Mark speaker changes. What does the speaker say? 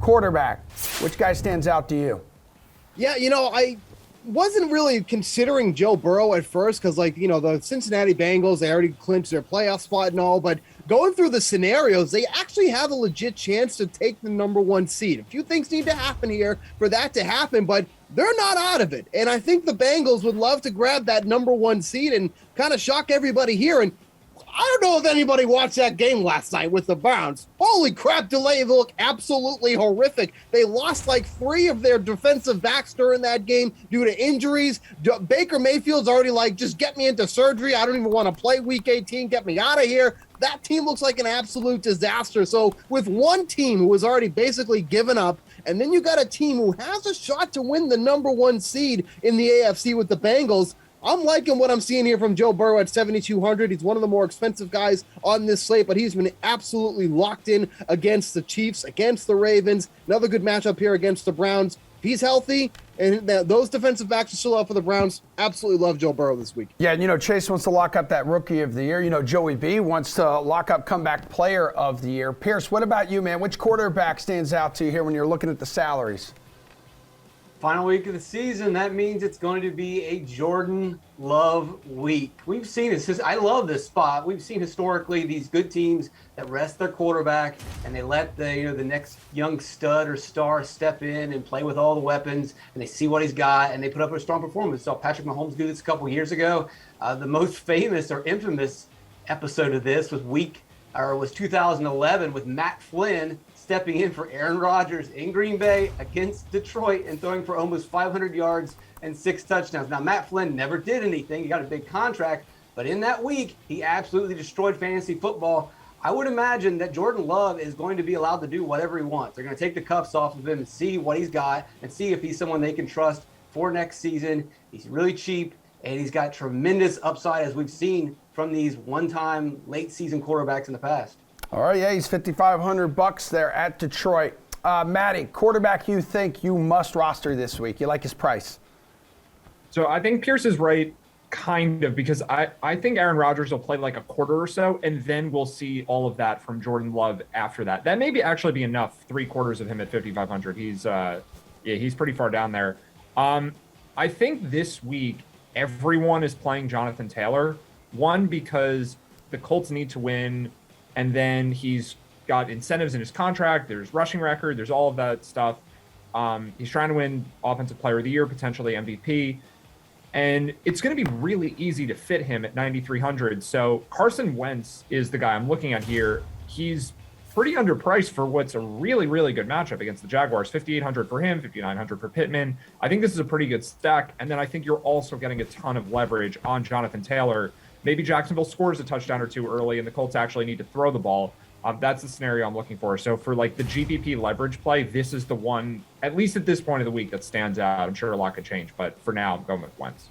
Speaker 1: quarterback. Which guy stands out to you?
Speaker 2: Yeah, I wasn't really considering Joe Burrow at first because, the Cincinnati Bengals, they already clinched their playoff spot and all, but going through the scenarios, they actually have a legit chance to take the number one seed. A few things need to happen here for that to happen, but they're not out of it. And I think the Bengals would love to grab that number one seed and kind of shock everybody here. And I don't know if anybody watched that game last night with the Browns. Holy crap, they look absolutely horrific. They lost like 3 of their defensive backs during that game due to injuries. Baker Mayfield's already like, just get me into surgery. I don't even want to play week 18. Get me out of here. That team looks like an absolute disaster. So with one team who has already basically given up, and then you got a team who has a shot to win the number one seed in the AFC with the Bengals, I'm liking what I'm seeing here from Joe Burrow at 7,200. He's one of the more expensive guys on this slate, but he's been absolutely locked in against the Chiefs, against the Ravens. Another good matchup here against the Browns. If he's healthy and those defensive backs are still out for the Browns, absolutely love Joe Burrow this week.
Speaker 1: Yeah, Chase wants to lock up that Rookie of the Year. Joey B wants to lock up Comeback Player of the Year. Pearce, what about you, man? Which quarterback stands out to you here when you're looking at the salaries?
Speaker 3: Final week of the season, that means it's going to be a Jordan Love week. We've seen this. I love this spot. We've seen historically these good teams that rest their quarterback and they let the next young stud or star step in and play with all the weapons, and they see what he's got and they put up a strong performance. Saw Patrick Mahomes do this a couple years ago. The most famous or infamous episode of this was 2011 with Matt Flynn stepping in for Aaron Rodgers in Green Bay against Detroit and throwing for almost 500 yards and 6 touchdowns. Now, Matt Flynn never did anything. He got a big contract, but in that week, he absolutely destroyed fantasy football. I would imagine that Jordan Love is going to be allowed to do whatever he wants. They're going to take the cuffs off of him and see what he's got and see if he's someone they can trust for next season. He's really cheap, and he's got tremendous upside, as we've seen from these one-time late-season quarterbacks in the past.
Speaker 1: All right, yeah, he's $5,500 there at Detroit. Matty, quarterback you think you must roster this week? You like his price?
Speaker 4: So I think Pearce is right, kind of, because I think Aaron Rodgers will play like a quarter or so, and then we'll see all of that from Jordan Love after that. That may actually be enough, 3/4 of him at 5,500. He's pretty far down there. I think this week everyone is playing Jonathan Taylor. One, because the Colts need to win, and then he's got incentives in his contract. There's rushing record. There's all of that stuff. He's trying to win Offensive Player of the Year, potentially MVP. And it's going to be really easy to fit him at 9,300. So Carson Wentz is the guy I'm looking at here. He's pretty underpriced for what's a really, really good matchup against the Jaguars. 5,800 for him, 5,900 for Pittman. I think this is a pretty good stack. And then I think you're also getting a ton of leverage on Jonathan Taylor. Maybe Jacksonville scores a touchdown or two early and the Colts actually need to throw the ball. That's the scenario I'm looking for. So for like the GPP leverage play, this is the one, at least at this point of the week, that stands out. I'm sure a lot could change, but for now, I'm going with Wentz.